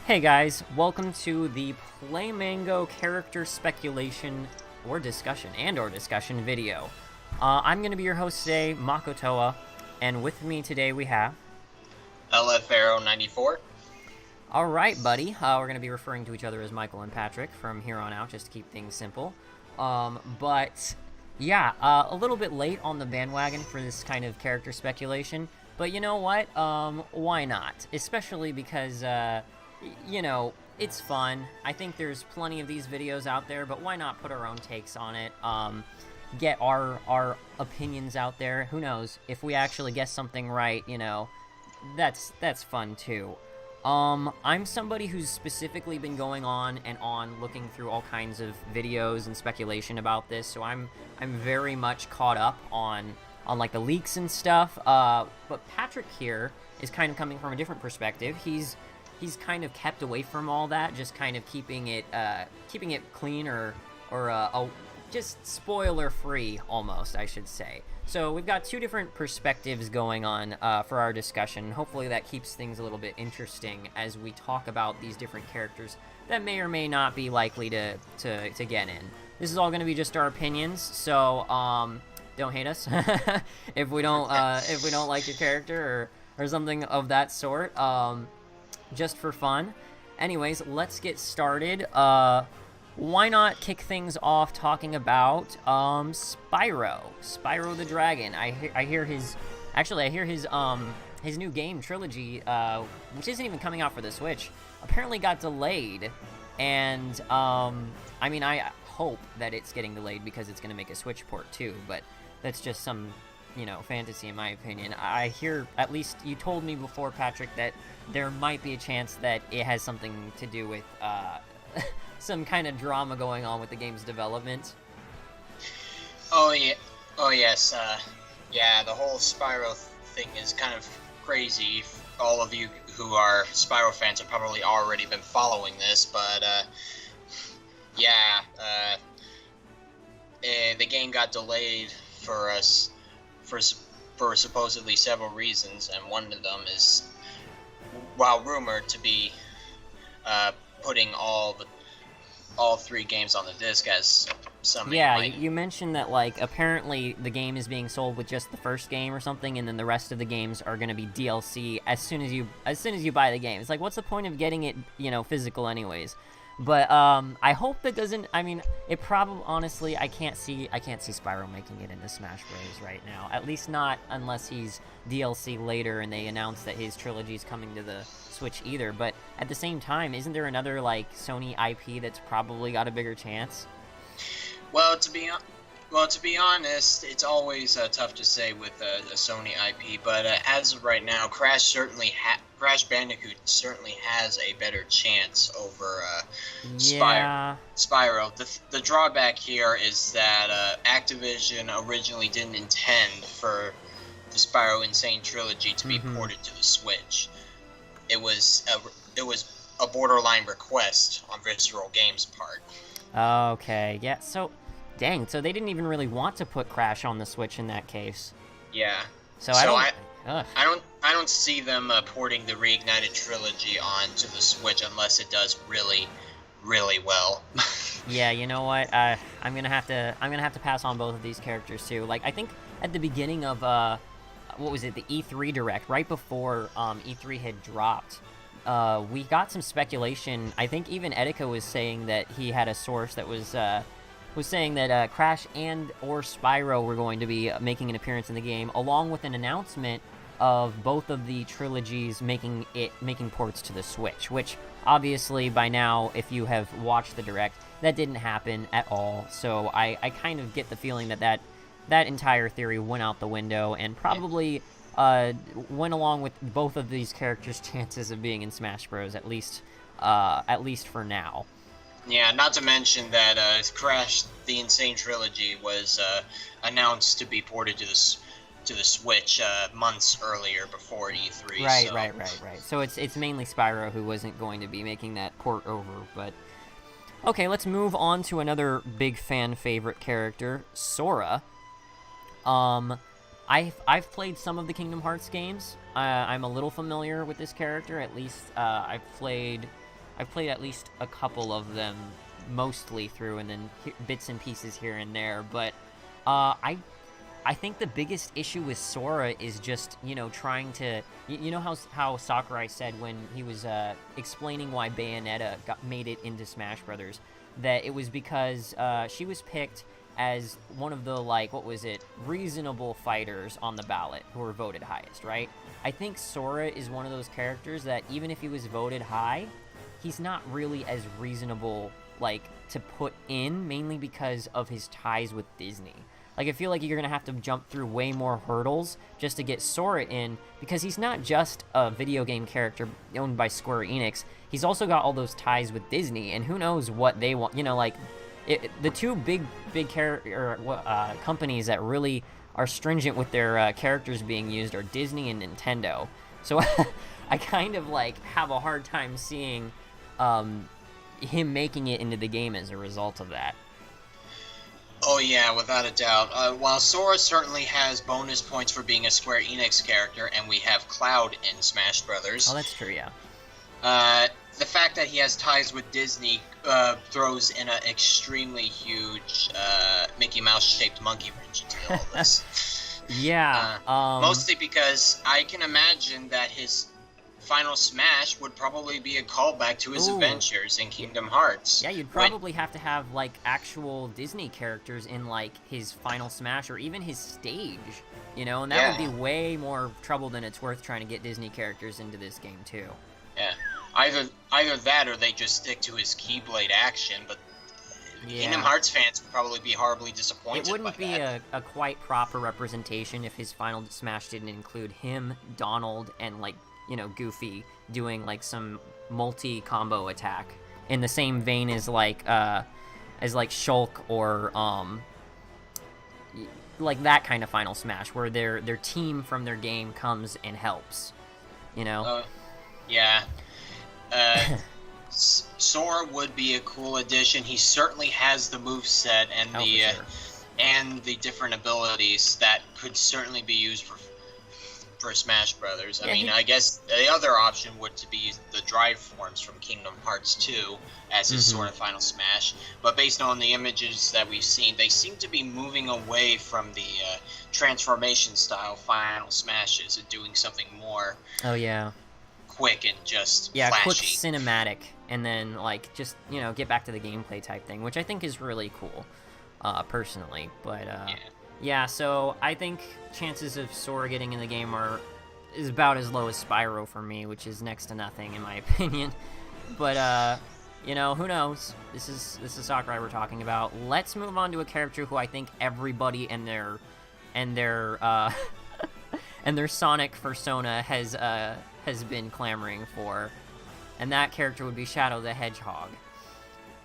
Hey guys, welcome to the Play Mango character speculation or discussion video. I'm going to be your host today, Makotoa, and with me today we have... LFArrow94. Alright, buddy. We're going to be referring to each other as Michael and Patrick from here on out, just to keep things simple. A little bit late on the bandwagon for this kind of character speculation, but you know what? Why not? Especially because, it's fun. I think there's plenty of these videos out there, but why not put our own takes on it? Get our opinions out there. Who knows? If we actually guess something right, that's fun too. I'm somebody who's specifically been going on and on looking through all kinds of videos and speculation about this, so I'm very much caught up on like the leaks and stuff. But Patrick here is kind of coming from a different perspective. He's kind of kept away from all that, just kind of keeping it clean or just spoiler free almost, I should say. So we've got two different perspectives going on for our discussion. Hopefully that keeps things a little bit interesting as we talk about these different characters that may or may not be likely to get in. This is all going to be just our opinions, so don't hate us if we don't like your character or something of that sort. Just for fun. Anyways, let's get started. Why not kick things off talking about Spyro the Dragon? I hear his new game trilogy, which isn't even coming out for the Switch, apparently got delayed, and I hope that it's getting delayed because it's going to make a Switch port too, but that's just some fantasy in my opinion. I hear, at least you told me before, Patrick, that there might be a chance that it has something to do with some kind of drama going on with the game's development. Oh yes. The whole Spyro thing is kind of crazy. All of you who are Spyro fans have probably already been following this, but the game got delayed for us for supposedly several reasons, and one of them is, while rumored to be putting all three games on the disc as some. Yeah, you mentioned that apparently the game is being sold with just the first game or something, and then the rest of the games are going to be DLC as soon as you buy the game. It's like, what's the point of getting it physical anyways? But I hope that doesn't. I mean, it probably, honestly, I can't see Spyro making it into Smash Bros. Right now. At least not unless he's DLC later and they announce that his trilogy is coming to the Switch either. But at the same time, isn't there another Sony IP that's probably got a bigger chance? Well, to be honest, it's always tough to say with a Sony IP. But as of right now, Crash Bandicoot certainly has a better chance over Spyro. The drawback here is that Activision originally didn't intend for the Spyro Insane Trilogy to be ported to the Switch. It was a borderline request on Visceral Games' part. Okay, yeah, so dang, so they didn't even really want to put Crash on the Switch in that case. Yeah. So I don't see them porting the Reignited trilogy onto the Switch unless it does really, really well. Yeah, you know what? I'm gonna have to pass on both of these characters too. I think at the beginning of what was it, the E3 Direct, right before E3 had dropped, we got some speculation. I think even Etika was saying that he had a source that was saying that Crash and or Spyro were going to be making an appearance in the game, along with an announcement of both of the trilogies making ports to the Switch, which obviously by now, if you have watched the Direct, that didn't happen at all. So I kind of get the feeling that entire theory went out the window and probably went along with both of these characters' chances of being in Smash Bros. At least for now. Yeah, not to mention that Crash the Insane Trilogy was announced to be ported to the Switch months earlier before E3. Right. So it's mainly Spyro who wasn't going to be making that port over, but okay, let's move on to another big fan favorite character, Sora. I've played some of the Kingdom Hearts games. I'm a little familiar with this character. At least I've played I've played at least a couple of them, mostly through, and then bits and pieces here and there. But I think the biggest issue with Sora is just, trying to... You know how Sakurai said when he was explaining why Bayonetta made it into Smash Brothers, that it was because she was picked as one of the, reasonable fighters on the ballot who were voted highest, right? I think Sora is one of those characters that even if he was voted high, he's not really as reasonable, to put in, mainly because of his ties with Disney. I feel like you're going to have to jump through way more hurdles just to get Sora in, because he's not just a video game character owned by Square Enix. He's also got all those ties with Disney, and who knows what they want. The two big companies that really are stringent with their characters being used are Disney and Nintendo. So I kind of, have a hard time seeing him making it into the game as a result of that. Oh yeah, without a doubt. While Sora certainly has bonus points for being a Square Enix character, and we have Cloud in Smash Brothers. Oh, that's true, yeah. The fact that he has ties with Disney throws in an extremely huge Mickey Mouse-shaped monkey wrench into all this. Yeah. Mostly because I can imagine that his final Smash would probably be a callback to his adventures in Kingdom Hearts. Yeah, you'd probably have to have, actual Disney characters in, his final Smash or even his stage, and that would be way more trouble than it's worth trying to get Disney characters into this game, too. Yeah. Either that or they just stick to his Keyblade action, but Kingdom Hearts fans would probably be horribly disappointed. It wouldn't be a quite proper representation if his final Smash didn't include him, Donald, and, Goofy doing, some multi-combo attack in the same vein as, Shulk or, that kind of final Smash, where their team from their game comes and helps, Yeah. Sora would be a cool addition. He certainly has the moveset and the different abilities that could certainly be used for Smash Brothers. I mean, I guess the other option would to be the drive forms from Kingdom Hearts 2 as his sort of final Smash. But based on the images that we've seen, they seem to be moving away from the transformation style final Smashes and doing something more. Oh yeah. Quick and just flashy. Quick cinematic, and then just get back to the gameplay type thing, which I think is really cool, personally. But yeah, so I think chances of Sora getting in the game is about as low as Spyro for me, which is next to nothing in my opinion. But who knows? This is Sakurai we're talking about. Let's move on to a character who I think everybody and their and their Sonic persona has been clamoring for, and that character would be Shadow the Hedgehog.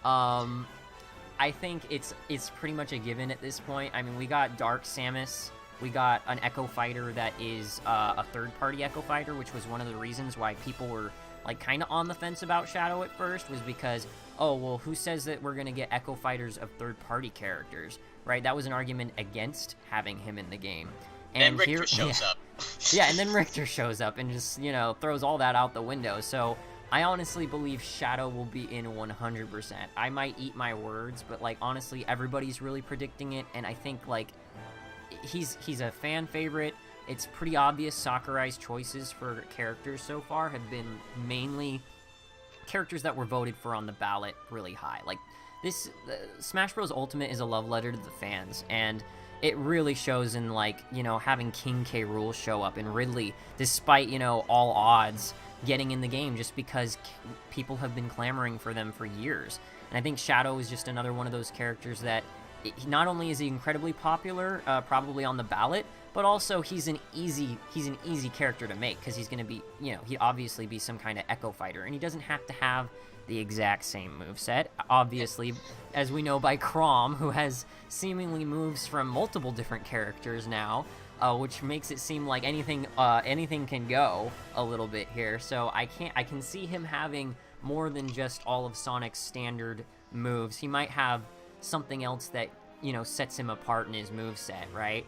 I think it's pretty much a given at this point. I mean, we got Dark Samus, we got an Echo Fighter that is a third-party Echo Fighter, which was one of the reasons why people were kind of on the fence about Shadow at first, was because, oh, well, who says that we're going to get Echo Fighters of third-party characters, right? That was an argument against having him in the game. And Richter shows up. Yeah, and then Richter shows up and just, throws all that out the window. So I honestly believe Shadow will be in 100%. I might eat my words, but, honestly, everybody's really predicting it, and I think, he's a fan favorite. It's pretty obvious Sakurai's choices for characters so far have been mainly characters that were voted for on the ballot really high. Smash Bros. Ultimate is a love letter to the fans, and it really shows in, having King K. Rool show up and Ridley, despite, all odds, getting in the game just because people have been clamoring for them for years. And I think Shadow is just another one of those characters that not only is he incredibly popular, probably on the ballot, but also he's an easy character to make, because he's going to be, he'd obviously be some kind of Echo Fighter, and he doesn't have to have the exact same moveset, obviously, as we know by Chrom, who has seemingly moves from multiple different characters now, which makes it seem like anything can go a little bit here. So I can see him having more than just all of Sonic's standard moves. He might have something else that, sets him apart in his moveset, right?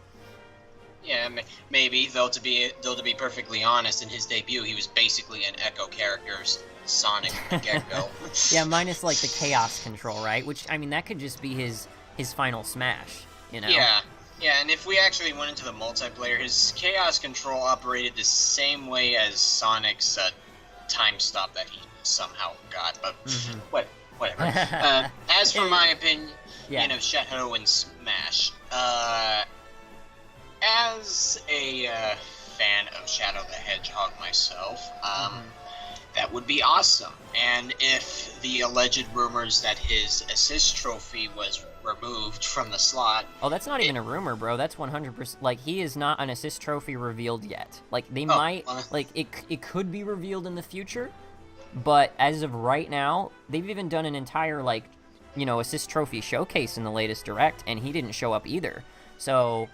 Yeah, maybe though. To be perfectly honest, in his debut, he was basically an Echo character's Sonic from the get-go. Yeah, minus like the chaos control, right? Which I mean, that could just be his final smash, you know? Yeah, yeah, and if we actually went into the multiplayer, his chaos control operated the same way as Sonic's time stop that he somehow got. But whatever. As for my opinion, Shadow and Smash. As a fan of Shadow the Hedgehog myself, that would be awesome. And if the alleged rumors that his assist trophy was removed from the slot... Oh, that's not even a rumor, bro. That's 100%... Like, he is not an assist trophy revealed yet. Like, they might... Like, it could be revealed in the future, but as of right now, they've even done an entire, like, assist trophy showcase in the latest Direct, and he didn't show up either. So...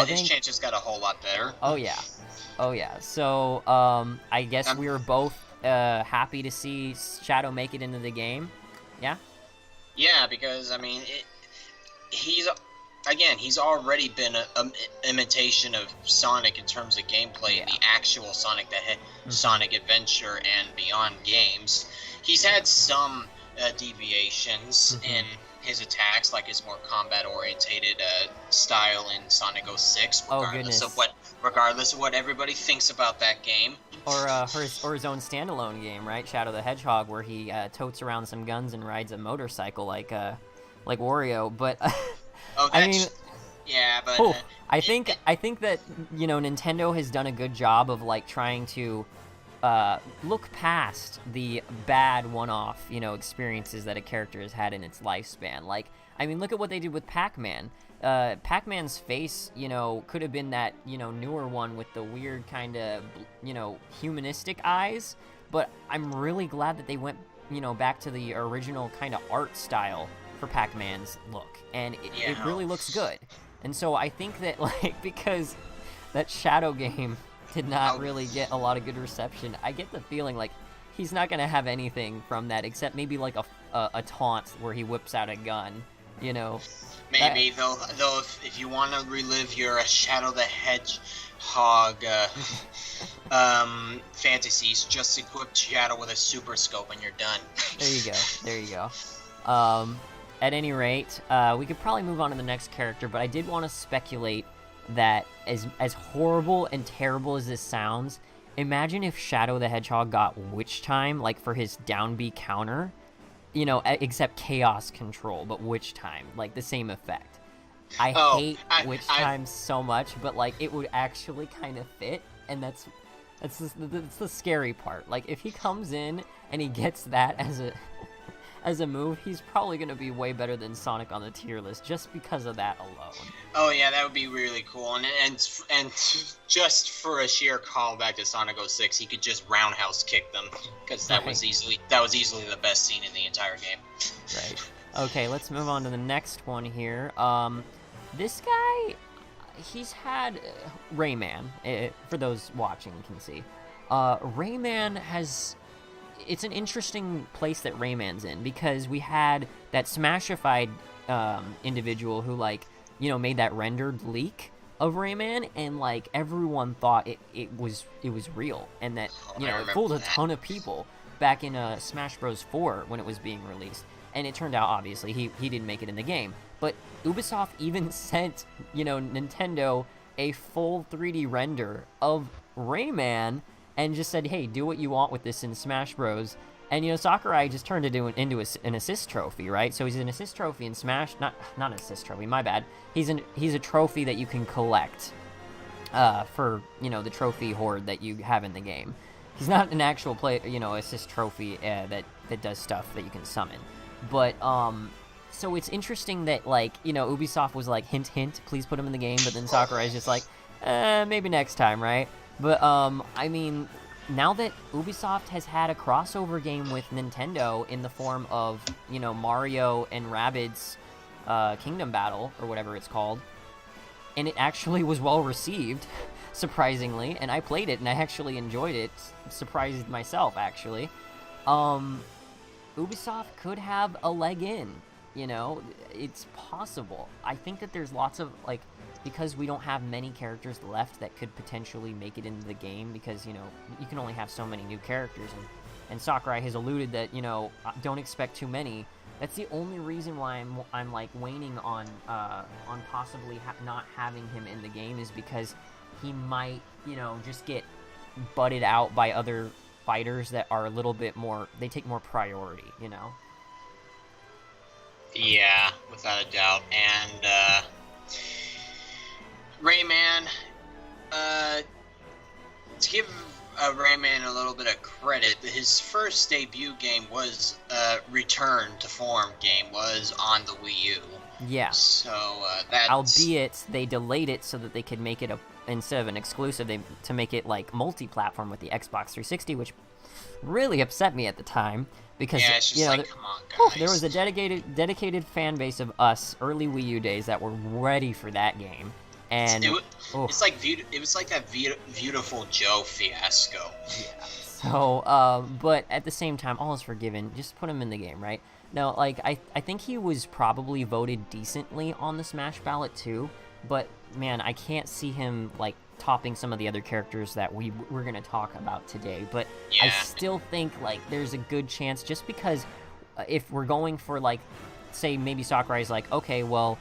his chances got a whole lot better. Oh yeah. So I guess we were both happy to see Shadow make it into the game. Yeah. Yeah, because I mean, he's already been an imitation of Sonic in terms of gameplay in the actual Sonic Sonic Adventure and Beyond games. He's had some deviations in his attacks, like his more combat-orientated style in Sonic 06, regardless of what everybody thinks about that game. Or his own standalone game, right? Shadow the Hedgehog, where he totes around some guns and rides a motorcycle like Wario. But I think that Nintendo has done a good job of like trying to look past the bad one-off, experiences that a character has had in its lifespan. Like, I mean, look at what they did with Pac-Man. Pac-Man's face, could have been that, newer one with the weird kind of, humanistic eyes. But I'm really glad that they went, back to the original kind of art style for Pac-Man's look. And it really looks good. And so I think that, like, because that Shadow game did not really get a lot of good reception, I get the feeling like he's not going to have anything from that except maybe like a taunt where he whips out a gun, Maybe, though if you want to relive your Shadow the Hedgehog fantasies, just equip Shadow with a Super Scope and you're done. There you go. At any rate, we could probably move on to the next character, but I did want to speculate that as horrible and terrible as this sounds, imagine if Shadow the Hedgehog got Witch Time, like for his down B counter, except Chaos Control, but Witch Time, like the same effect. I hate Witch Time so much, but like it would actually kind of fit, and that's the scary part. Like if he comes in and he gets that as a move, he's probably going to be way better than Sonic on the tier list just because of that alone. Oh yeah, that would be really cool. And just for a sheer callback to Sonic 06, he could just roundhouse kick them, because that was easily the best scene in the entire game. Right. Okay, let's move on to the next one here. This guy, he's had Rayman. For those watching can see. Rayman has... It's an interesting place that Rayman's in, because we had that Smashified individual who, like, made that rendered leak of Rayman, and like everyone thought it was real, and that it fooled a ton of people back in Smash Bros. 4 when it was being released. And it turned out, obviously, he didn't make it in the game. But Ubisoft even sent, Nintendo a full 3D render of Rayman and just said, hey, do what you want with this in Smash Bros. And, Sakurai just turned it into an assist trophy, right? So he's an assist trophy in Smash. Not an assist trophy, my bad. He's a trophy that you can collect for, the trophy hoard that you have in the game. He's not an actual assist trophy that does stuff that you can summon. But, so it's interesting that, like, Ubisoft was like, hint, hint, please put him in the game. But then Sakurai's just like, maybe next time, right? But, I mean, now that Ubisoft has had a crossover game with Nintendo in the form of, Mario and Rabbids Kingdom Battle, or whatever it's called, and it actually was well received, surprisingly, and I played it, and I actually enjoyed it, surprised myself, actually, Ubisoft could have a leg in You know, it's possible. I think that there's lots of, like, because we don't have many characters left that could potentially make it into the game, because, you know, you can only have so many new characters, and Sakurai has alluded that, you know, don't expect too many. That's the only reason why I'm like waning on possibly not having him in the game, is because he might, you know, just get butted out by other fighters that are a little bit more, they take more priority, you know? Yeah, without a doubt. And Rayman, to give Rayman a little bit of credit, his first debut game was Return to Form game, was on the Wii U. Yeah. So that's... Albeit they delayed it so that they could make it instead of an exclusive, to make it like multi-platform with the Xbox 360, which really upset me at the time, because yeah, it's just, you know, like, come on, guys. there was a dedicated fan base of us early Wii U days that were ready for that game. And it was like that Beautiful Joe fiasco. Yeah. So, but at the same time, all is forgiven. Just put him in the game, right? No, like, I think he was probably voted decently on the Smash ballot too, but man, I can't see him like topping some of the other characters that we're gonna talk about today. But yeah. I still think like there's a good chance, just because if we're going for, like, say maybe Sakurai's like, okay, well,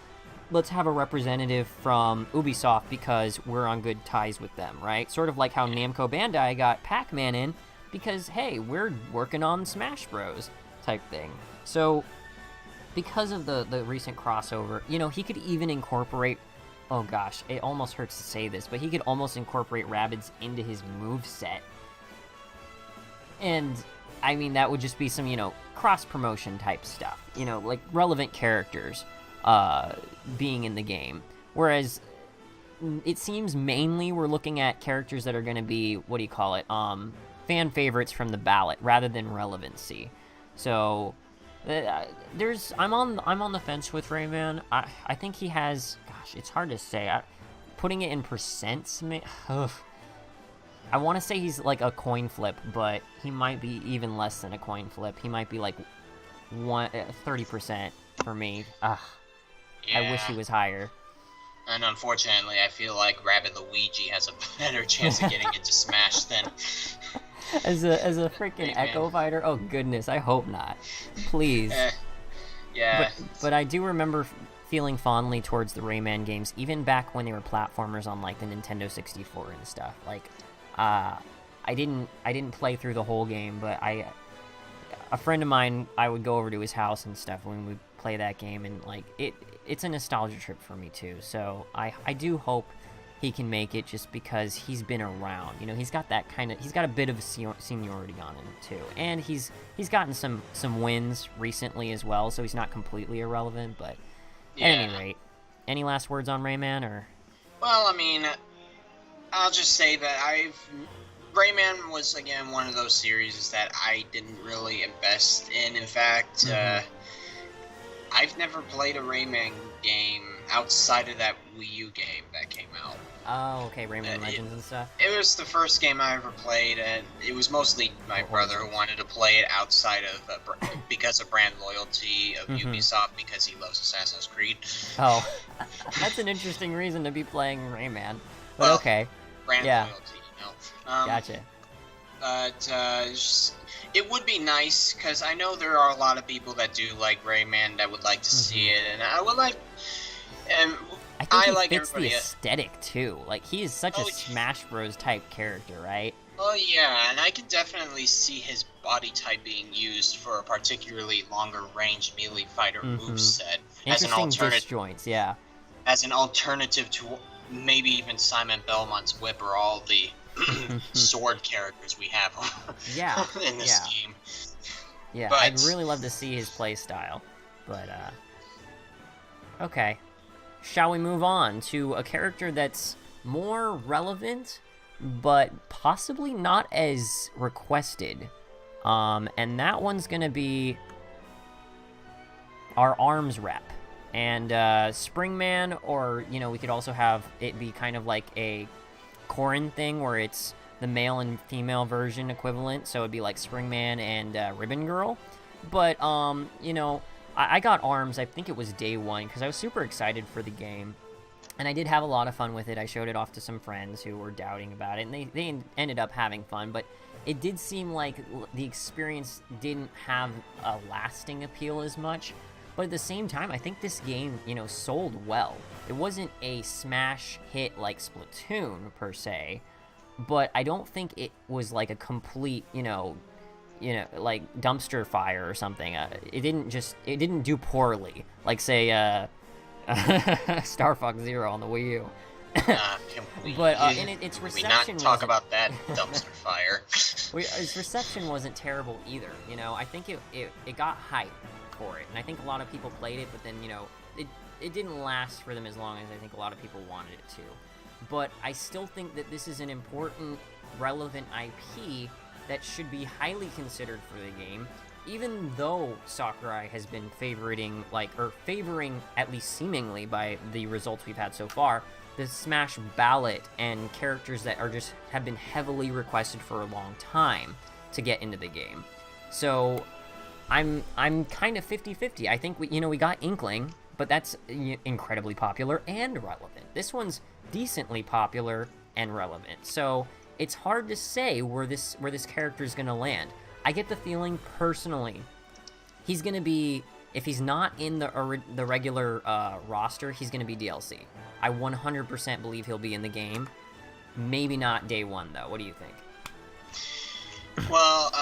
let's have a representative from Ubisoft because we're on good ties with them, right? Sort of like how Namco Bandai got Pac-Man in because, hey, we're working on Smash Bros. Type thing. So, because of the recent crossover, you know, he could even incorporate, oh gosh, it almost hurts to say this, but he could almost incorporate Rabbids into his moveset. And, I mean, that would just be some, you know, cross-promotion type stuff. You know, like relevant characters being in the game. Whereas, it seems mainly we're looking at characters that are going to be, what do you call it, fan favorites from the ballot, rather than relevancy. So, I'm on the fence with Rayman. I think he has, gosh, it's hard to say. Putting it in percents, I want to say he's like a coin flip, but he might be even less than a coin flip. He might be like 30% for me. Yeah. I wish he was higher. And unfortunately, I feel like Rabbid Luigi has a better chance of getting into Smash than... As a freaking Echo Fighter? Oh goodness, I hope not. Please. Yeah. But I do remember feeling fondly towards the Rayman games, even back when they were platformers on like the Nintendo 64 and stuff. Like, I didn't play through the whole game, but a friend of mine, I would go over to his house and stuff when we play that game, and like it's a nostalgia trip for me too. So I do hope he can make it, just because he's been around. You know, he's got a bit of a seniority on him too, and he's gotten some wins recently as well, so he's not completely irrelevant. But at any rate, any last words on Rayman, or? Well, I mean, I'll just say that Rayman was, again, one of those series that I didn't really invest in. In fact, I've never played a Rayman game outside of that Wii U game that came out. Oh, okay, Rayman Legends and stuff? It was the first game I ever played, and it was mostly my brother who wanted to play it outside of, because of brand loyalty of Ubisoft, because he loves Assassin's Creed. Oh, that's an interesting reason to be playing Rayman. But okay. Brand loyalty, you know. Gotcha. But, it would be nice, because I know there are a lot of people that do like Rayman that would like to see it, and I would like... I think he fits the aesthetic, too. Like, he is such a Smash Bros. Type character, right? Oh, yeah, and I could definitely see his body type being used for a particularly longer range melee fighter moveset. Interesting disjoints, yeah. As an alternative to maybe even Simon Belmont's whip, or all the sword characters we have in this game. Yeah, but I'd really love to see his play style. But, okay. Shall we move on to a character that's more relevant, but possibly not as requested? And that one's gonna be our ARMS rep. And Springman, or, you know, we could also have it be kind of like a Corrin thing, where it's the male and female version equivalent, so it'd be like Springman and Ribbon Girl. But, you know, I got ARMS, I think it was day one, because I was super excited for the game. And I did have a lot of fun with it. I showed it off to some friends who were doubting about it, and they ended up having fun. But it did seem like the experience didn't have a lasting appeal as much. But at the same time, I think this game, sold well. It wasn't a smash hit like Splatoon, per se. But I don't think it was like a complete, like dumpster fire or something. It didn't do poorly. Like, say, Star Fox Zero on the Wii U. But its reception talk about that dumpster fire. Its reception wasn't terrible either. I think it got hype for it, and I think a lot of people played it, but then it didn't last for them as long as I think a lot of people wanted it to. But I still think that this is an important, relevant IP that should be highly considered for the game. Even though Sakurai has been favoring, at least seemingly by the results we've had so far, the Smash ballot and characters that have been heavily requested for a long time to get into the game. So I'm kind of 50-50. I think we got Inkling, but that's incredibly popular and relevant. This one's decently popular and relevant. So it's hard to say where this character is going to land. I get the feeling, personally, he's going to be, if he's not in the regular roster, he's going to be DLC. I 100% believe he'll be in the game. Maybe not day one, though. What do you think? Well,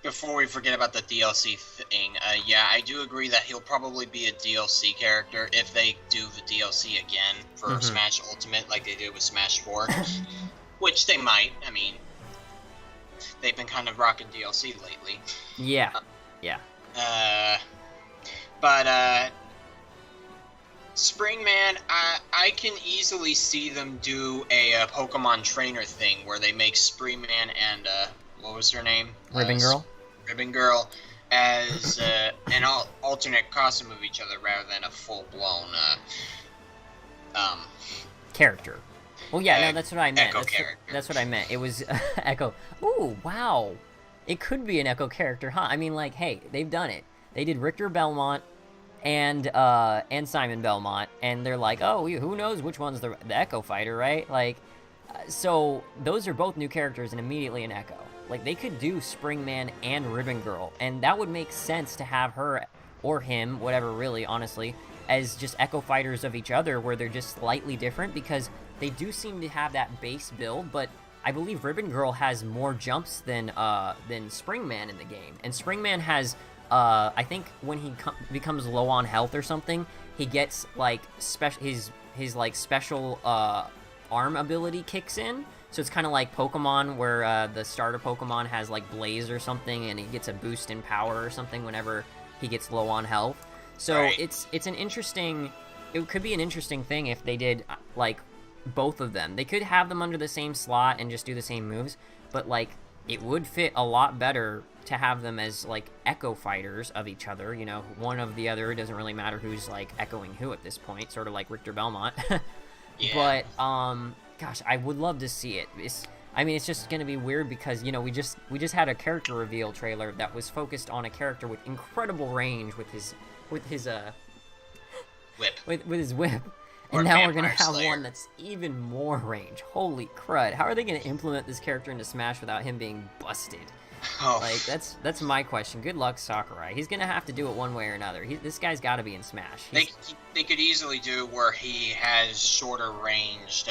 before we forget about the DLC thing, yeah, I do agree that he'll probably be a DLC character if they do the DLC again for Smash Ultimate like they did with Smash 4. Which they might. I mean, they've been kind of rocking DLC lately. Yeah. But Springman, I can easily see them do a Pokemon trainer thing where they make Springman and what was her name? Ribbon Girl. Ribbon Girl as an alternate costume of each other rather than a full-blown character. Well, yeah, no, that's what I meant. Echo character. That's what I meant. It was Echo. Ooh, wow. It could be an Echo character, huh? I mean, hey, they've done it. They did Richter Belmont and Simon Belmont, and they're like, oh, who knows which one's the Echo fighter, right? So those are both new characters and immediately an Echo. They could do Springman and Ribbon Girl, and that would make sense to have her or him, whatever, really, honestly, as just Echo fighters of each other, where they're just slightly different, because they do seem to have that base build, but I believe Ribbon Girl has more jumps than Springman in the game. And Springman has, I think when he becomes low on health or something, he gets, his special arm ability kicks in. So it's kind of like Pokemon, where the starter Pokemon has, Blaze or something, and he gets a boost in power or something whenever he gets low on health. So right. It's an interesting... It could be an interesting thing if they did, both of them. They could have them under the same slot and just do the same moves, but it would fit a lot better to have them as Echo fighters of each other, one of the other. It doesn't really matter who's echoing who at this point, sort of like Richter Belmont. Yeah. But gosh, I would love to see it. It's just gonna be weird because we just had a character reveal trailer that was focused on a character with incredible range with his whip. with his whip. And now we're going to have one that's even more range. Holy crud. How are they going to implement this character into Smash without him being busted? Oh. That's my question. Good luck, Sakurai. He's going to have to do it one way or another. This guy's got to be in Smash. They could easily do where he has shorter ranged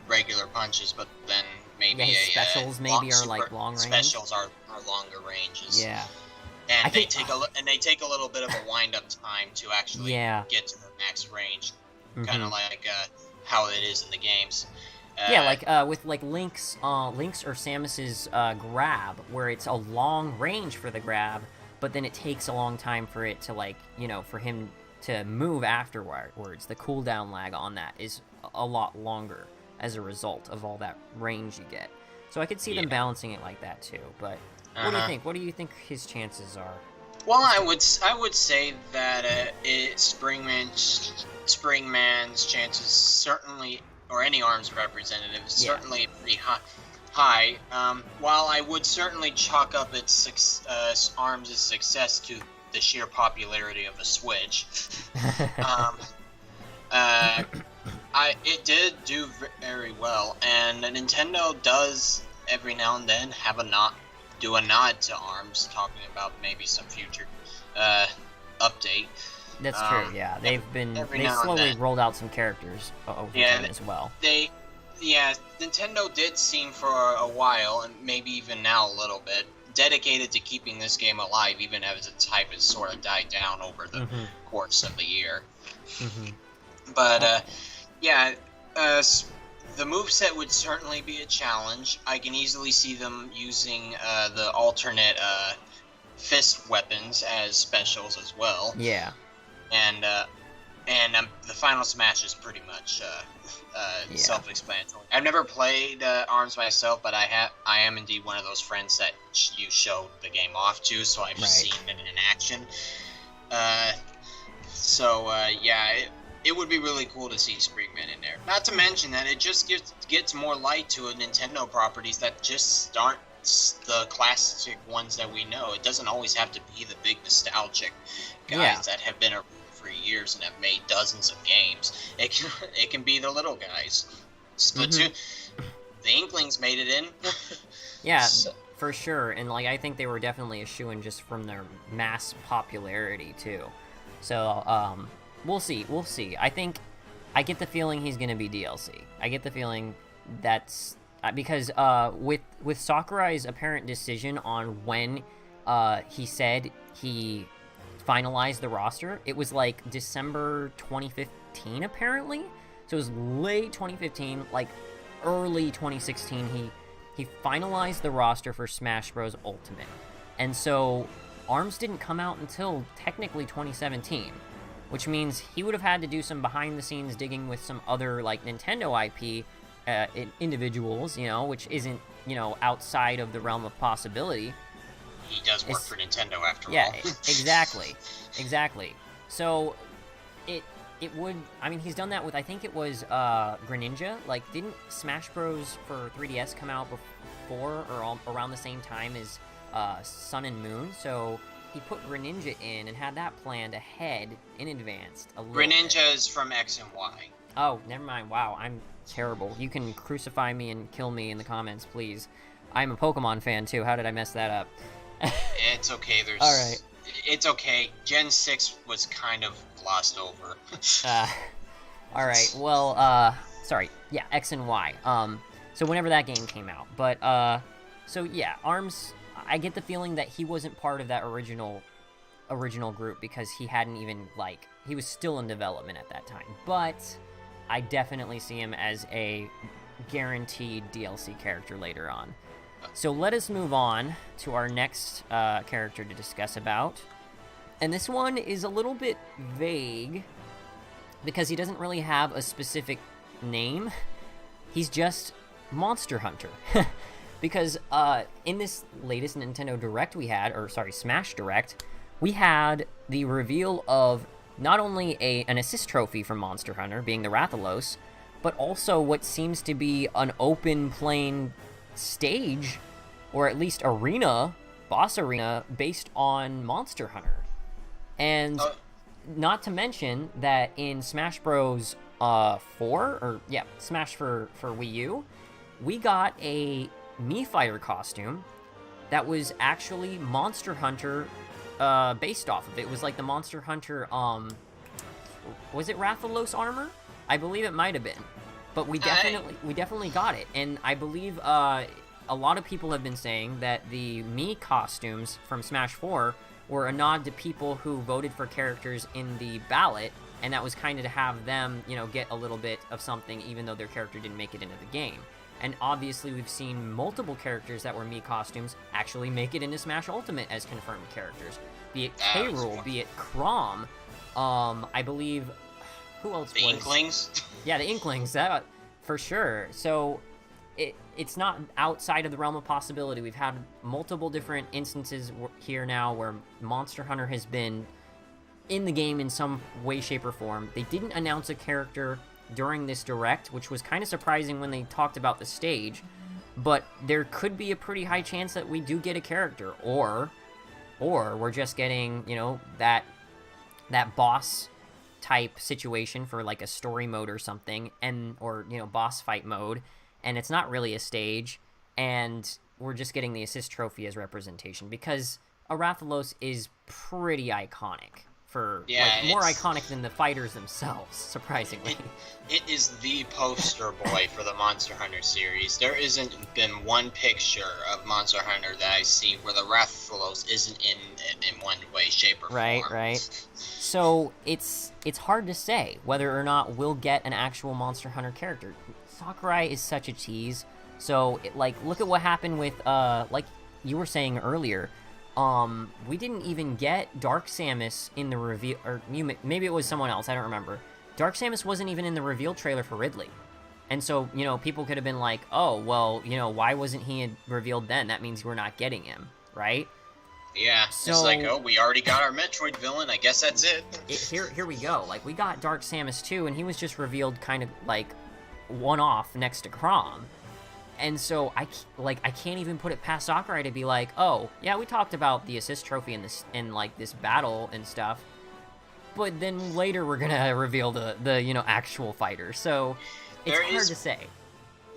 regular punches, but then maybe specials maybe are long range. Specials are longer ranges. Yeah. And they take a little bit of a wind up time to actually get to the max range. Kind of like how it is in the games. With Link's or Samus's grab, where it's a long range for the grab, but then it takes a long time for it to for him to move afterwards. The cooldown lag on that is a lot longer as a result of all that range you get. So I could see them balancing it like that too. But what do you think? What do you think his chances are? Well, I would say that Springman's chances certainly, or any ARMS representative, certainly pretty high. While I would certainly chalk up its ARMS' success to the sheer popularity of the Switch. It did do very well, and Nintendo does every now and then have a nod to ARMS, talking about maybe some future update. That's true. Yeah, they slowly rolled out some characters over time as well. Nintendo did seem for a while, and maybe even now a little bit, dedicated to keeping this game alive, even as its hype has sort of died down over the course of the year. But the moveset would certainly be a challenge. I can easily see them using the alternate fist weapons as specials as well. Yeah. And the final smash is pretty much self-explanatory. I've never played ARMS myself, but I am indeed one of those friends that you showed the game off to, so I've seen it in action. It would be really cool to see Sprigman in there. Not to mention that it just gets more light to Nintendo properties that just aren't the classic ones that we know. It doesn't always have to be the big nostalgic guys that have been around for years and have made dozens of games. It can be the little guys. Splatoon, the Inklings made it in. Yeah, for sure. And I think they were definitely a shoo-in just from their mass popularity too. So we'll see. I get the feeling he's gonna be DLC. I get the feeling that's because with Sakurai's apparent decision on when he said he finalized the roster, it was December 2015 apparently. So it was late 2015, early 2016. He finalized the roster for Smash Bros. Ultimate, and so ARMS didn't come out until technically 2017. Which means he would have had to do some behind-the-scenes digging with some other, Nintendo IP individuals, which isn't, outside of the realm of possibility. He does work for Nintendo, after all. Yeah, exactly. So, it would... I mean, he's done that with, I think it was Greninja. Didn't Smash Bros. For 3DS come out before or around the same time as Sun and Moon? So... he put Greninja in and had that planned ahead in advance. Greninja is from X and Y. Oh, never mind. Wow, I'm terrible. You can crucify me and kill me in the comments, please. I'm a Pokemon fan, too. How did I mess that up? It's okay. Alright. It's okay. Gen 6 was kind of glossed over. Alright, well, sorry. Yeah, X and Y. So whenever that game came out. But, so yeah, ARMS... I get the feeling that he wasn't part of that original group because he hadn't even, he was still in development at that time. But I definitely see him as a guaranteed DLC character later on. So let us move on to our next character to discuss about. And this one is a little bit vague because he doesn't really have a specific name. He's just Monster Hunter. Because in this latest Nintendo Direct Smash Direct, we had the reveal of not only an assist trophy from Monster Hunter, being the Rathalos, but also what seems to be an open plane stage, or at least boss arena, based on Monster Hunter. And not to mention that in Smash Bros. 4, Smash for Wii U, we got a Mii Fighter costume that was actually Monster Hunter based off of it. It was the Monster Hunter, was it Rathalos armor? I believe it might have been. But we definitely got it. And I believe a lot of people have been saying that the Mii costumes from Smash 4 were a nod to people who voted for characters in the ballot, and that was kind of to have them, get a little bit of something even though their character didn't make it into the game. And obviously we've seen multiple characters that were Mii costumes actually make it into Smash Ultimate as confirmed characters. Be it K. Rool, be it Chrom, I believe... Who else The Inklings? Yeah, the Inklings, that for sure. So it's not outside of the realm of possibility. We've had multiple different instances here now where Monster Hunter has been in the game in some way, shape, or form. They didn't announce a character during this Direct, which was kind of surprising when they talked about the stage, but there could be a pretty high chance that we do get a character, or or we're just getting, you know, that boss type situation for like a story mode or something, and or, you know, boss fight mode, and it's not really a stage, and we're just getting the assist trophy as representation, because Arathalos is pretty iconic. For like, more iconic than the fighters themselves, surprisingly. It is the poster boy for the Monster Hunter series. There isn't been one picture of Monster Hunter that I see where the Rathalos isn't in one way, shape, or form. Right. So it's hard to say whether or not we'll get an actual Monster Hunter character. Sakurai is such a tease. So like, look at what happened with like you were saying earlier. We didn't even get Dark Samus in the reveal, or maybe it was someone else, I don't remember. Dark Samus wasn't even in the reveal trailer for Ridley. And so, you know, people could have been like, oh, well, you know, why wasn't he revealed then? That means we're not getting him, right? Yeah, so, it's like, oh, we already got our Metroid villain, I guess that's it. Here we go. Like, we got Dark Samus too, and he was just revealed kind of, like, one-off next to Chrom. And so I can't even put it past Sakurai to be like, oh yeah, we talked about the assist trophy in like this battle and stuff, but then later we're gonna reveal the you know, actual fighter. So it's hard to say.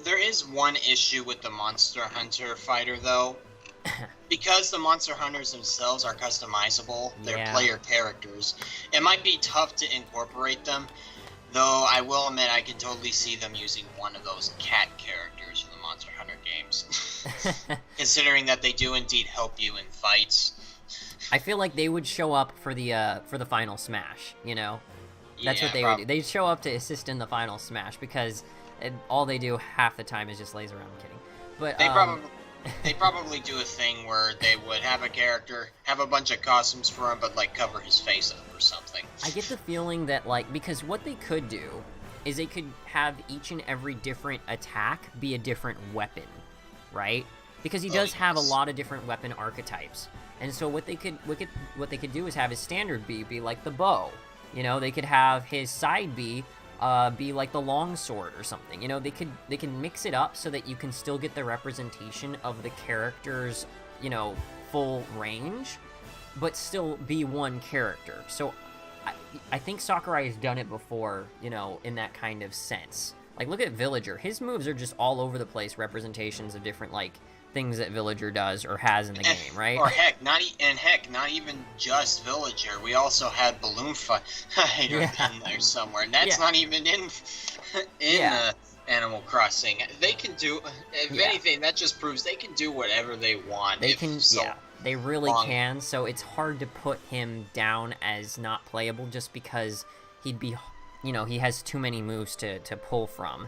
There is one issue with the Monster Hunter fighter though, because the Monster Hunters themselves are customizable. They're player characters. It might be tough to incorporate them. Though I will admit, I can totally see them using one of those cat characters from the Monster Hunter games. Considering that they do indeed help you in fights. I feel like they would show up for the final smash, you know? That's what they would do. They'd show up to assist in the final smash, because all they do half the time is just laze around. I'm kidding. But they probably do a thing where they would have a character, have a bunch of costumes for him, but like cover his face up or something. I get the feeling that, like, because what they could do is they could have each and every different attack be a different weapon, right? Because he does have a lot of different weapon archetypes. And so what they could do is have his standard be like the bow. You know, they could have his side be like the longsword or something. You know, they can mix it up so that you can still get the representation of the character's, you know, full range, but still be one character. So I think Sakurai has done it before, you know, in that kind of sense. Like, look at Villager. His moves are just all over the place, representations of different, like, things that Villager does or has in the game, right? Or heck, not even just Villager. We also had Balloon Fighter in there somewhere, and that's not even in Animal Crossing. They can do, if anything, that just proves they can do whatever they want. They really can. So it's hard to put him down as not playable just because he'd be, you know, he has too many moves to pull from.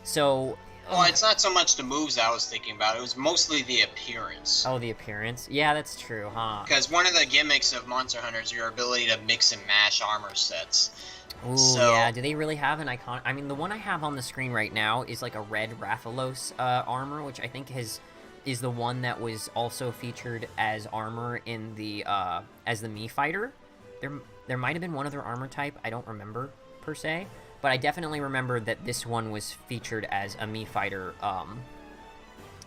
So. Well, it's not so much the moves I was thinking about. It was mostly the appearance. Oh, the appearance? Yeah, that's true, huh? Because one of the gimmicks of Monster Hunter is your ability to mix and match armor sets. Ooh, yeah. Do they really have an icon? I mean, the one I have on the screen right now is like a red Rathalos armor, which I think is the one that was also featured as armor in the as the Mii fighter. There might have been one other armor type. I don't remember per se. But I definitely remember that this one was featured as a Mii fighter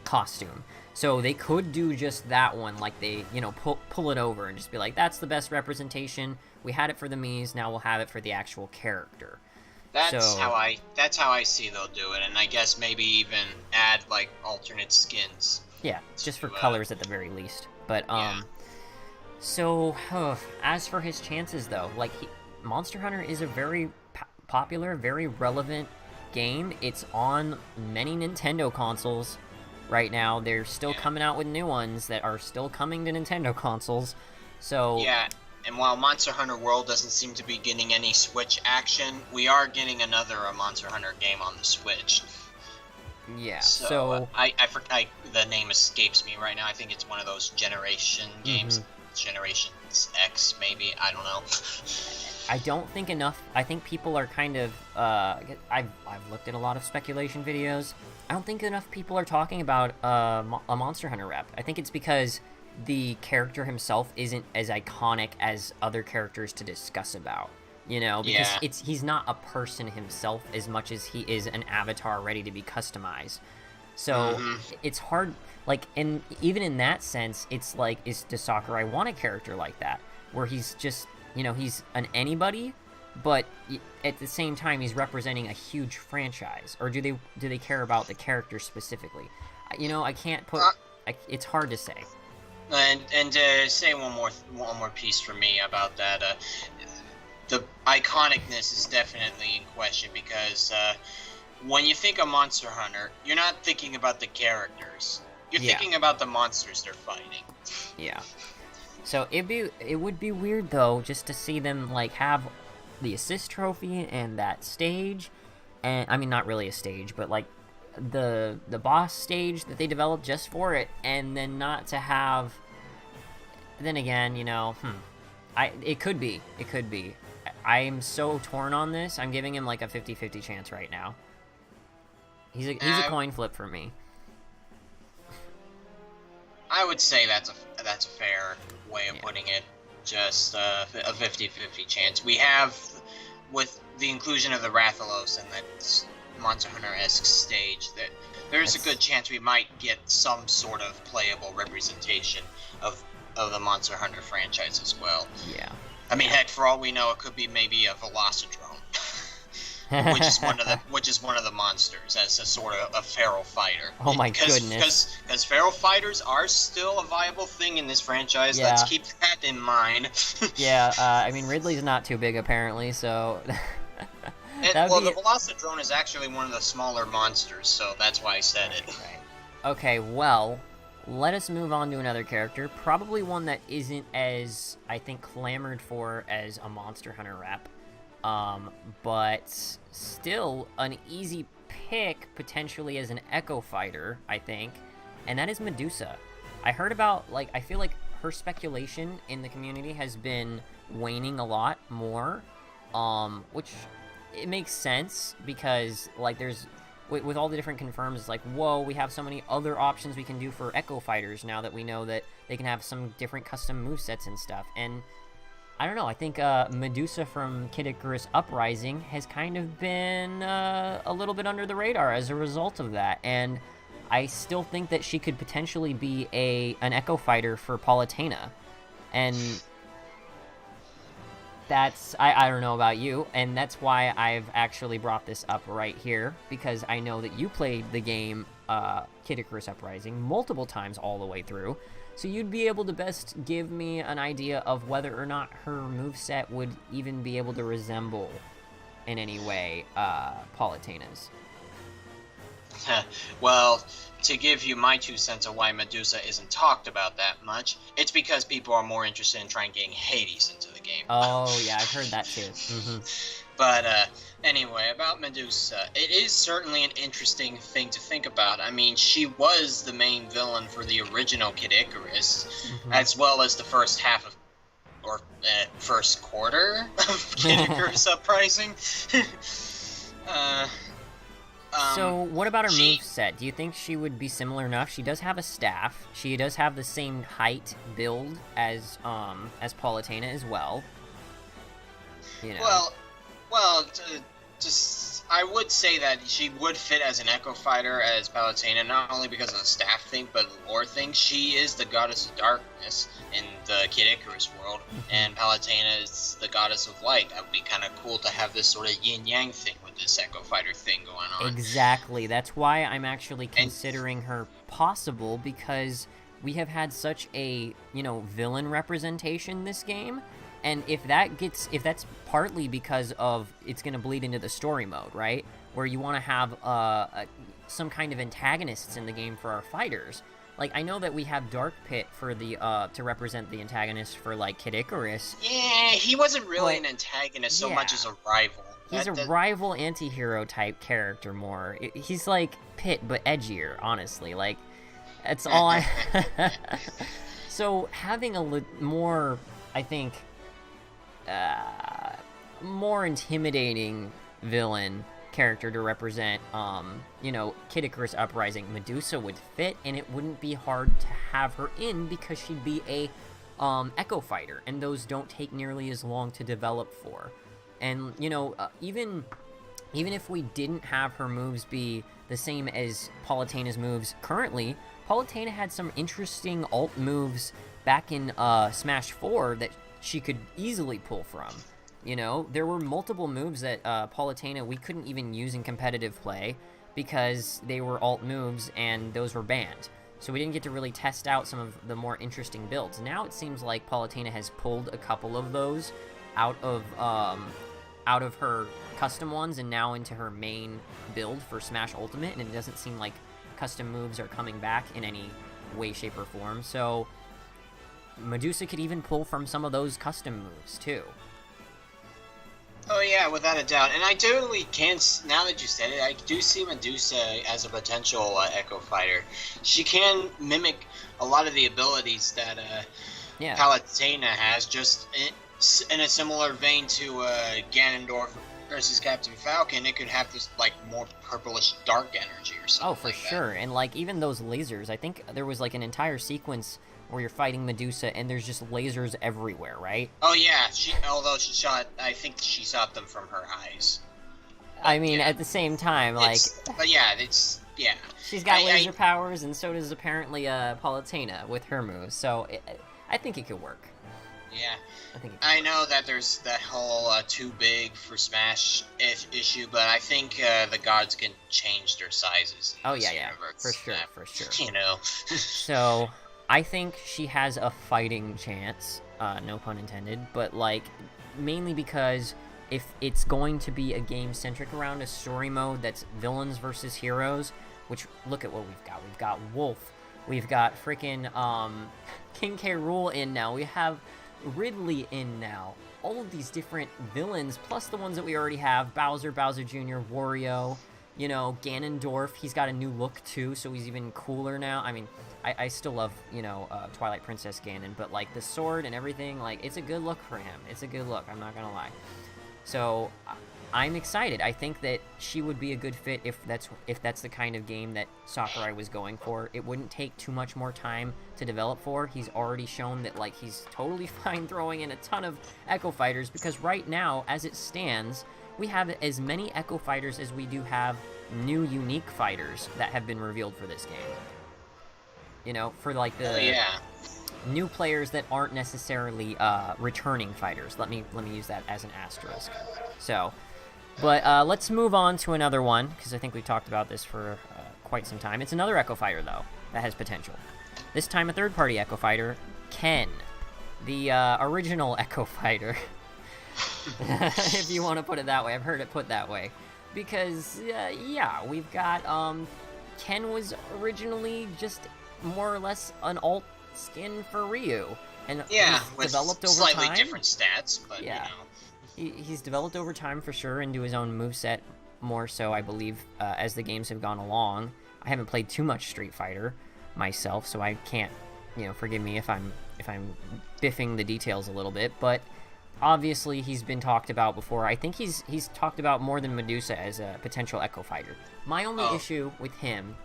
costume. So they could do just that one, like they, you know, pull it over and just be like, that's the best representation. We had it for the Miis, now we'll have it for the actual character. That's how I see they'll do it, and I guess maybe even add like alternate skins. Yeah, just for colors at the very least. But so as for his chances though, like Monster Hunter is a very popular, very relevant game. It's on many Nintendo consoles right now. They're still coming out with new ones that are still coming to Nintendo consoles. So yeah, and while Monster Hunter World doesn't seem to be getting any Switch action, we are getting another Monster Hunter game on the Switch. Yeah. So the name escapes me right now. I think it's one of those Generation games, Generations X maybe. I don't know. I don't think enough. I think people are kind of. I've looked at a lot of speculation videos. I don't think enough people are talking about a Monster Hunter rep. I think it's because the character himself isn't as iconic as other characters to discuss about. You know, because he's not a person himself as much as he is an avatar ready to be customized. So it's hard, like, and even in that sense, it's like, does Sakurai want a character like that, where he's just, you know, he's an anybody, but at the same time he's representing a huge franchise, or do they care about the character specifically? You know, I can't put. It's hard to say. And say one more piece for me about that. The iconicness is definitely in question because when you think of Monster Hunter, you're not thinking about the characters. You're thinking about the monsters they're fighting. Yeah. So it would be weird though just to see them like have the assist trophy and that stage, and I mean not really a stage, but like the boss stage that they developed just for it, and then not to have. Then again, you know, it could be. I'm so torn on this. I'm giving him like a 50-50 chance right now. He's a coin flip for me. I would say that's a fair way of putting it. Just a 50-50 chance. We have, with the inclusion of the Rathalos and that Monster Hunter-esque stage, that there's a good chance we might get some sort of playable representation of the Monster Hunter franchise as well. Yeah. I mean, heck, for all we know, it could be maybe a Velocidrome, which is one of the monsters as a sort of a feral fighter. Oh my goodness! Because feral fighters are still a viable thing in this franchise. Yeah. Let's keep that in mind. Yeah, I mean Ridley's not too big apparently, so. The Velocidrome is actually one of the smaller monsters, so that's why I said it. Right. Okay, well. Let us move on to another character, probably one that isn't as, I think, clamored for as a Monster Hunter rep, but still an easy pick, potentially as an Echo Fighter, I think, and that is Medusa. I heard about, like, I feel like her speculation in the community has been waning a lot more, which it makes sense, because, like, there's... With all the different confirms, it's like, whoa, we have so many other options we can do for Echo Fighters now that we know that they can have some different custom movesets and stuff. And I don't know, I think Medusa from Kid Icarus Uprising has kind of been a little bit under the radar as a result of that. And I still think that she could potentially be an Echo Fighter for Palutena. And that's, I don't know about you, and that's why I've actually brought this up right here, because I know that you played the game Kid Icarus Uprising multiple times all the way through, so you'd be able to best give me an idea of whether or not her moveset would even be able to resemble in any way Palutena's. Well, to give you my 2 cents of why Medusa isn't talked about that much, it's because people are more interested in trying getting Hades into the game. Oh, yeah, I've heard that too. But anyway, about Medusa, it is certainly an interesting thing to think about. I mean, she was the main villain for the original Kid Icarus, as well as the first half of, or first quarter of Kid Icarus Uprising. So, what about her moveset? Do you think she would be similar enough? She does have a staff. She does have the same height build as Palutena as well. You know. Well, I would say that she would fit as an Echo Fighter as Palutena, not only because of the staff thing, but the lore thing. She is the goddess of darkness in the Kid Icarus world, and Palutena is the goddess of light. That would be kind of cool to have this sort of yin-yang thing with this Echo Fighter thing going on. Exactly. That's why I'm actually considering her possible, because we have had such a, villain representation this game. And if that's partly because of it's going to bleed into the story mode, right? Where you want to have some kind of antagonists in the game for our fighters. Like, I know that we have Dark Pit for the to represent the antagonist for, like, Kid Icarus. Yeah, he wasn't really an antagonist so much as a rival. He's a rival anti-hero type character more. He's like Pit, but edgier, honestly. Like, that's all I... So, having a more, I think... more intimidating villain character to represent, Kid Icarus Uprising, Medusa would fit, and it wouldn't be hard to have her in because she'd be a Echo Fighter, and those don't take nearly as long to develop for. And, even even if we didn't have her moves be the same as Palutena's moves currently, Palutena had some interesting alt moves back in Smash 4 that she could easily pull from. You know, there were multiple moves that Palutena we couldn't even use in competitive play because they were alt moves and those were banned. So we didn't get to really test out some of the more interesting builds. Now it seems like Palutena has pulled a couple of those out of her custom ones and now into her main build for Smash Ultimate, and it doesn't seem like custom moves are coming back in any way, shape, or form. So Medusa could even pull from some of those custom moves too. Oh yeah, without a doubt. And I totally can, now that you said it, I do see Medusa as a potential Echo Fighter. She can mimic a lot of the abilities that Palutena has, just in a similar vein to Ganondorf versus Captain Falcon. It could have this, like, more purplish dark energy or something. Oh, for sure. And, like, even those lasers, I think there was, like, an entire sequence where you're fighting Medusa and there's just lasers everywhere, right? Oh yeah, I think she shot them from her eyes. I mean, at the same time, like... But yeah, yeah. She's got laser powers, and so does apparently Palutena with her moves, so I think it could work. Yeah. I know that there's that whole too big for Smash issue, but I think the gods can change their sizes in this universe. For sure. You know. So... I think she has a fighting chance, no pun intended, but, like, mainly because if it's going to be a game centric around a story mode that's villains versus heroes, which, look at what we've got. We've got Wolf, we've got freaking King K. Rool in now, we have Ridley in now, all of these different villains, plus the ones that we already have, Bowser Jr., Wario, you know, Ganondorf, he's got a new look too, so he's even cooler now. I mean, I still love, you know, Twilight Princess Ganon, but, like, the sword and everything, like, it's a good look for him. It's a good look, I'm not gonna lie. So, I'm excited. I think that she would be a good fit if that's the kind of game that Sakurai was going for. It wouldn't take too much more time to develop for. He's already shown that, like, he's totally fine throwing in a ton of Echo Fighters, because right now, as it stands, we have as many Echo Fighters as we do have new unique fighters that have been revealed for this game. You know, for, like, the new players that aren't necessarily returning fighters. Let me use that as an asterisk. So, but let's move on to another one, because I think we've talked about this for quite some time. It's another Echo Fighter, though, that has potential. This time a third-party Echo Fighter, Ken, the original Echo Fighter, if you want to put it that way. I've heard it put that way. Because, yeah, we've got, Ken was originally just more or less an alt skin for Ryu. And with developed over slightly time. Different stats, but, yeah. you know. He's developed over time for sure into his own moveset, more so, I believe, as the games have gone along. I haven't played too much Street Fighter myself, so I can't, you know, forgive me if I'm biffing the details a little bit, but obviously he's been talked about before. I think he's talked about more than Medusa as a potential Echo Fighter. My only issue with him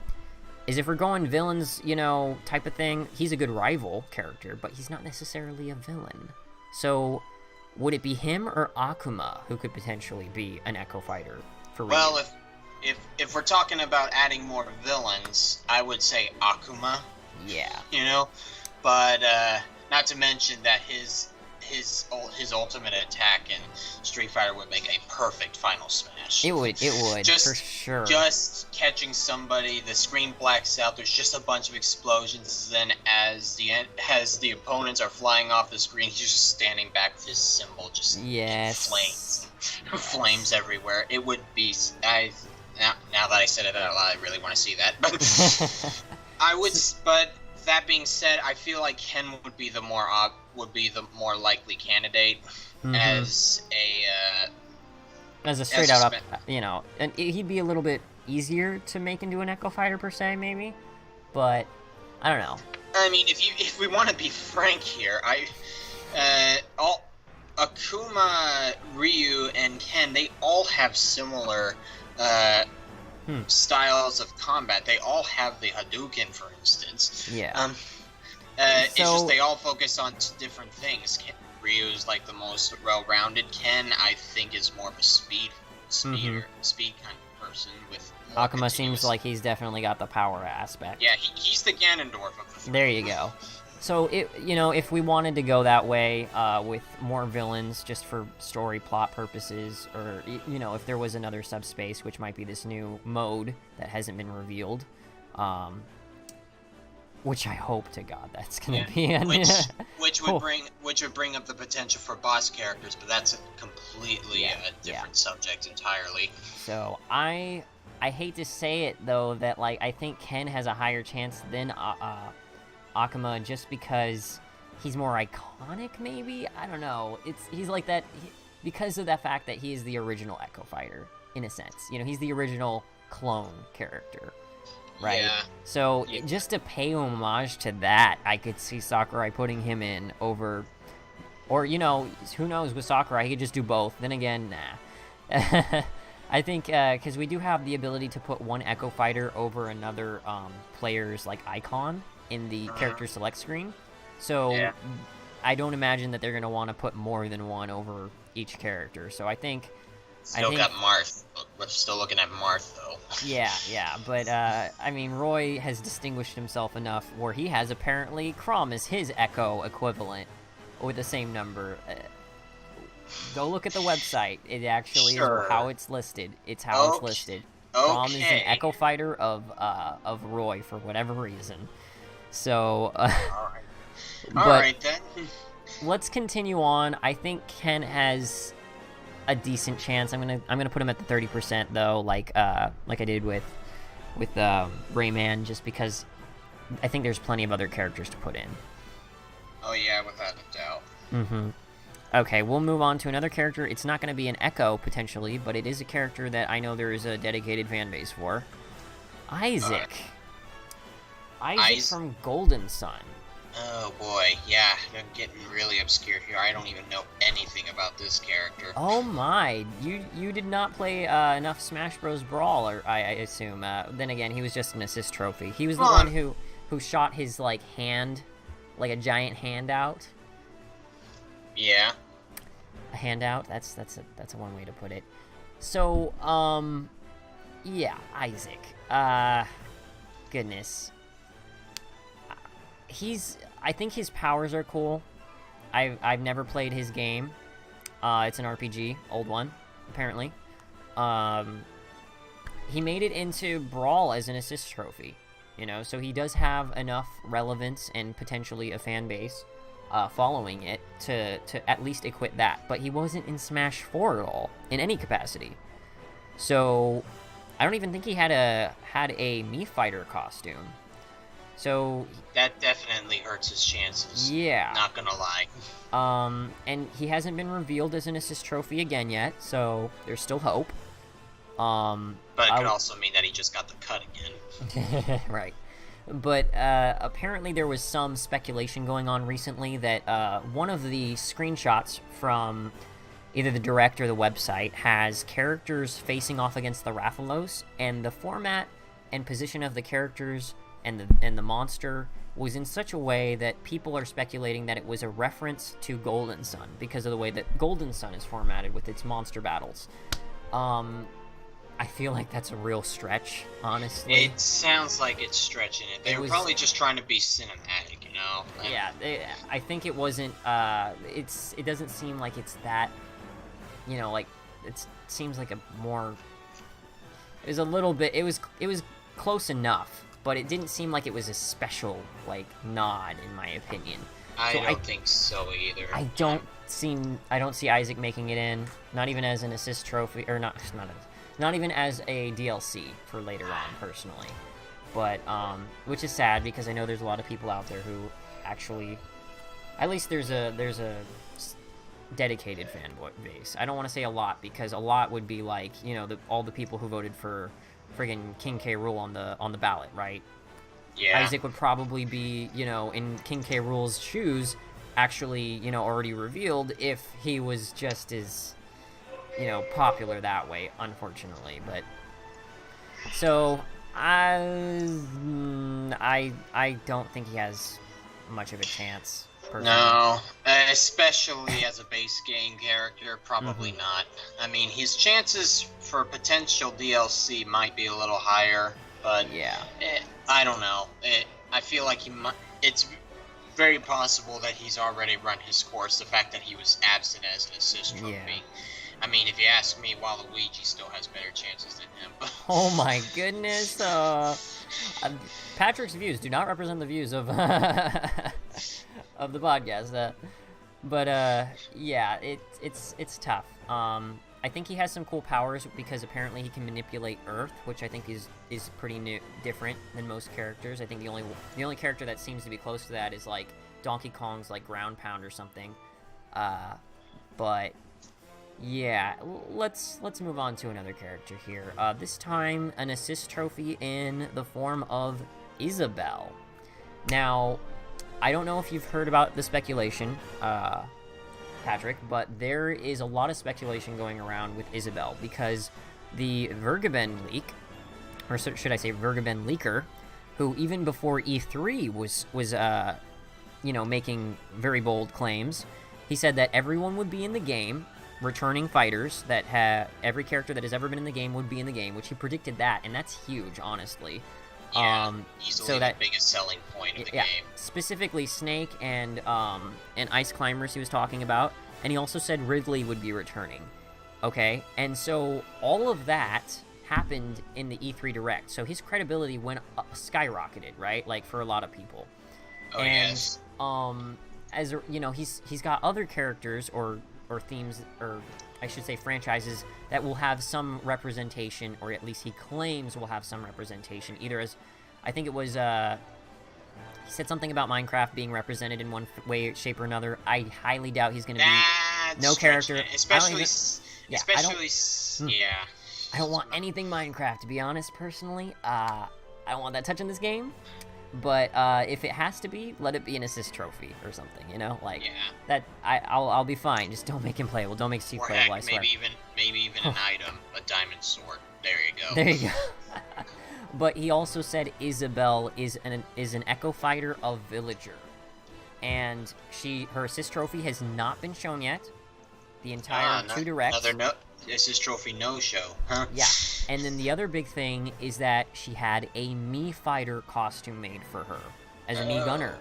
is if we're going villains, you know, type of thing, he's a good rival character, but he's not necessarily a villain. So, would it be him or Akuma who could potentially be an Echo Fighter for Ryu? Well, if we're talking about adding more villains, I would say Akuma. Yeah. You know? But, not to mention that his ultimate attack in Street Fighter would make a perfect final smash. It would, for sure. Just catching somebody, the screen blacks out, there's just a bunch of explosions, then as the opponents are flying off the screen, he's just standing back with his symbol, just flames everywhere. It would be, now that I said it out loud, I really want to see that. But but that being said, I feel like Ken would be the more likely candidate as a straight out up, you know, and he'd be a little bit easier to make into an Echo Fighter per se, maybe, but I don't know. I mean, if we want to be frank here, Akuma, Ryu, and Ken, they all have similar styles of combat. They all have the Hadouken, for instance. Yeah. It's just they all focus on different things. Ryu's like the most well-rounded. Ken, I think, is more of a speed speed kind of person with more Akuma seems like he's definitely got the power aspect. Yeah, he's the Ganondorf of the three. There you go. So, if we wanted to go that way with more villains just for story plot purposes, or, if there was another subspace, which might be this new mode that hasn't been revealed, which I hope to God that's going to be. Which would bring up the potential for boss characters, but that's completely a different subject entirely. So, I hate to say it, though, that, like, I think Ken has a higher chance than Akuma, just because he's more iconic, maybe? I don't know. He's like that because of the fact that he is the original Echo Fighter, in a sense. He's the original clone character, right? Yeah. So just to pay homage to that, I could see Sakurai putting him in over, or, who knows with Sakurai, he could just do both. Then again, nah. I think, because we do have the ability to put one Echo Fighter over another player's, like, icon in the character select screen. So I don't imagine that they're going to want to put more than one over each character. So I think... got Marth. We're still looking at Marth, though. Yeah. But, I mean, Roy has distinguished himself enough where he has apparently Chrom as his Echo equivalent with the same number. Go look at the website. It actually is how it's listed. It's how it's listed. Chrom is an Echo Fighter of Roy for whatever reason. So, all right then. Let's continue on. I think Ken has a decent chance. I'm gonna put him at the 30% though, like I did with Rayman, just because I think there's plenty of other characters to put in. Oh yeah, without a doubt. Mm-hmm. Okay, we'll move on to another character. It's not going to be an Echo, potentially, but it is a character that I know there is a dedicated fan base for. Isaac. Isaac from Golden Sun. Oh boy, yeah, I'm getting really obscure here. I don't even know anything about this character. Oh my, you did not play enough Smash Bros. Brawl, or I assume. Then again, he was just an assist trophy. He was the one who shot his, like, hand, like a giant hand out. Yeah. A handout. That's a one way to put it. So, yeah, Isaac. Goodness. I think his powers are cool. I've never played his game. It's an RPG, old one, apparently. He made it into Brawl as an assist trophy, so he does have enough relevance and potentially a fan base following it to at least equip that. But he wasn't in Smash 4 at all, in any capacity. So I don't even think he had a Mii Fighter costume. So that definitely hurts his chances. Yeah. Not gonna lie. And he hasn't been revealed as an assist trophy again yet, so there's still hope. But it could also mean that he just got the cut again. Right. But apparently there was some speculation going on recently that one of the screenshots from either the direct or the website has characters facing off against the Rathalos, and the format and position of the characters and the monster was in such a way that people are speculating that it was a reference to Golden Sun because of the way that Golden Sun is formatted with its monster battles. I feel like that's a real stretch, honestly. It sounds like it's stretching it. They were probably just trying to be cinematic, Yeah, I think it wasn't. It doesn't seem like it's that. Like it seems like a more. It was a little bit. It was close enough. But it didn't seem like it was a special, like, nod, in my opinion. I don't think so either. I don't see Isaac making it in, not even as an assist trophy, or not even as a DLC for later on, personally. But, which is sad, because I know there's a lot of people out there who actually, at least there's a dedicated fan base. I don't want to say a lot, because a lot would be like, all the people who voted for friggin' King K. Rool on the ballot, right? Yeah. Isaac would probably be, in King K. Rool's shoes, actually, already revealed if he was just as, popular that way, unfortunately. But so I don't think he has much of a chance. personally. No, especially as a base game character, probably not. I mean, his chances for potential DLC might be a little higher, but yeah, I don't know. I feel like it's very possible that he's already run his course. The fact that he was absent as an assist trophy. Yeah. I mean, if you ask me, Waluigi still has better chances than him. Oh my goodness. Patrick's views do not represent the views of of the podcast. Yeah, it's tough. I think he has some cool powers because apparently he can manipulate Earth, which I think is pretty different than most characters. I think the only character that seems to be close to that is like Donkey Kong's like Ground Pound or something. But yeah, let's move on to another character here. This time, an assist trophy in the form of Isabel. Now, I don't know if you've heard about the speculation, Patrick, but there is a lot of speculation going around with Isabel because the Vergaben leak, or should I say Vergaben leaker, who even before E3 was making very bold claims, he said that everyone would be in the game. Returning fighters that every character that has ever been in the game would be in the game, which he predicted that, and that's huge, honestly. Yeah, easily the biggest selling point of the game. Specifically Snake and Ice Climbers he was talking about, and he also said Ridley would be returning. Okay, and so all of that happened in the E3 Direct, so his credibility went skyrocketed, right? Like for a lot of people. Oh, and, yes. As you know, he's got other characters or themes, or I should say franchises, that will have some representation, or at least he claims will have some representation, either as, I think it was, he said something about Minecraft being represented in one way, shape, or another. I highly doubt he's going to be no character. Especially, I don't want anything Minecraft, to be honest, personally. I don't want that touching this game. But if it has to be, let it be an assist trophy or something, you know, like that. I'll be fine. Just don't make him playable. Don't make Steve playable. I swear. Maybe even an item, a diamond sword. There you go. There you go. But he also said Isabel is an Echo Fighter of Villager, and her assist trophy has not been shown yet. The entire 2 Directs. Another assist trophy no-show, huh? Yeah. And then the other big thing is that she had a Mii fighter costume made for her as a Mii gunner.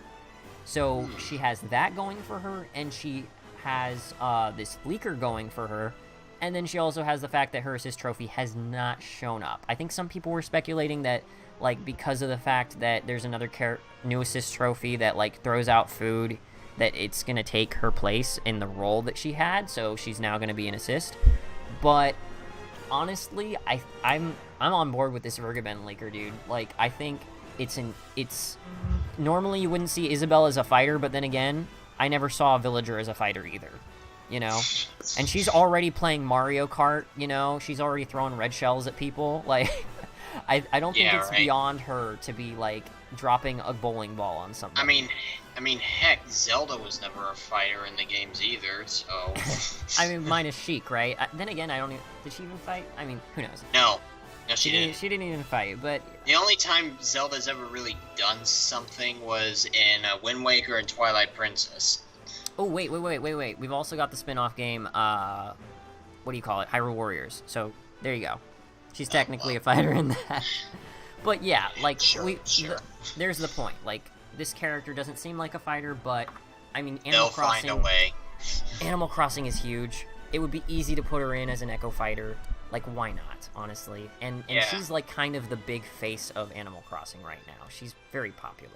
So she has that going for her, and she has this leaker going for her, and then she also has the fact that her assist trophy has not shown up. I think some people were speculating that, like, because of the fact that there's another new assist trophy that, like, throws out food, that it's going to take her place in the role that she had, so she's now going to be an assist. But honestly, I'm on board with this Vergaben leaker, dude. Like, I think it's normally you wouldn't see Isabel as a fighter, but then again, I never saw a villager as a fighter either, you know? And she's already playing Mario Kart, you know? She's already throwing red shells at people. Like, I don't think it's beyond her to be, like, dropping a bowling ball on something. I mean, heck, Zelda was never a fighter in the games either, so... I mean, minus Sheik, right? Then again, I don't even... Did she even fight? I mean, who knows? No, she didn't. She didn't even fight, but... The only time Zelda's ever really done something was in Wind Waker and Twilight Princess. Oh, wait. We've also got the spin-off game, what do you call it? Hyrule Warriors. So, there you go. She's technically a fighter in that. But yeah, like, there's the point. Like, this character doesn't seem like a fighter, but, I mean, Animal Crossing... They'll find a way. Animal Crossing is huge. It would be easy to put her in as an Echo Fighter. Like, why not, honestly? And she's, like, kind of the big face of Animal Crossing right now. She's very popular.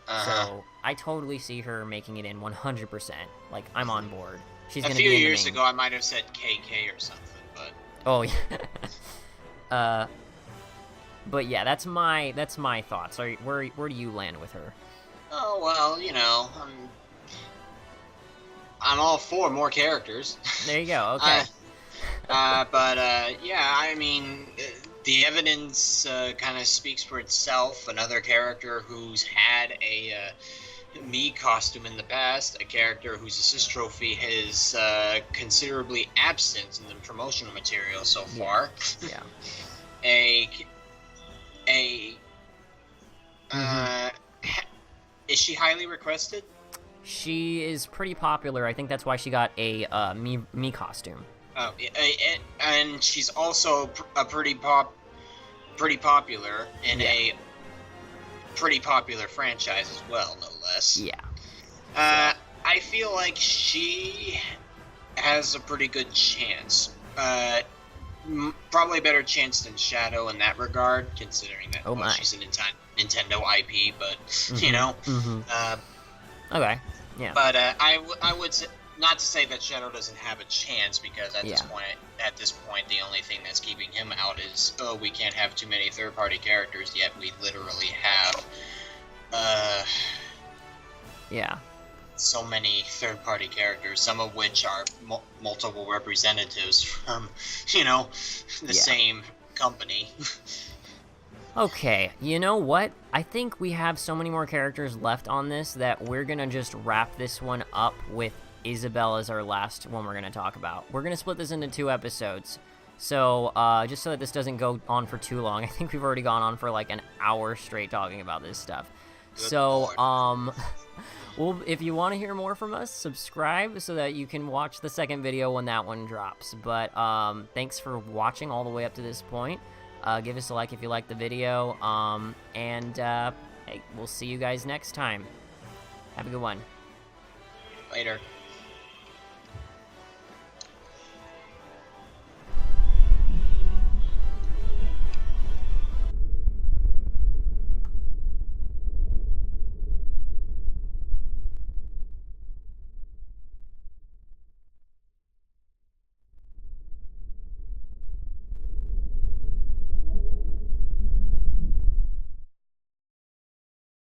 So, I totally see her making it in 100%. Like, I'm on board. She's gonna be in the A few years ago, I might have said KK or something, but... Oh, yeah. But yeah, that's my thoughts. Where do you land with her? Oh, well, you know, I'm all for more characters. There you go, okay. Yeah, I mean, the evidence kind of speaks for itself. Another character who's had a Mii costume in the past, a character whose assist trophy is considerably absent in the promotional material so far. Yeah. Is she highly requested? She is pretty popular. I think that's why she got a me costume. Oh, and she's also pretty popular in a pretty popular franchise as well, no less. Yeah. I feel like she has a pretty good chance. Probably a better chance than Shadow in that regard, considering that she's a Nintendo IP. But you know. Okay. Yeah. But I would say, not to say that Shadow doesn't have a chance, because at this point, the only thing that's keeping him out is, we can't have too many third-party characters, yet we literally have, so many third-party characters, some of which are multiple representatives from, the same company. Okay, you know what? I think we have so many more characters left on this that we're gonna just wrap this one up with Isabel as our last one we're gonna talk about. We're gonna split this into 2 episodes. So, just so that this doesn't go on for too long, I think we've already gone on for like an hour straight talking about this stuff. Well, if you want to hear more from us, subscribe so that you can watch the second video when that one drops. But, thanks for watching all the way up to this point. Give us a like if you liked the video, hey, we'll see you guys next time. Have a good one. Later.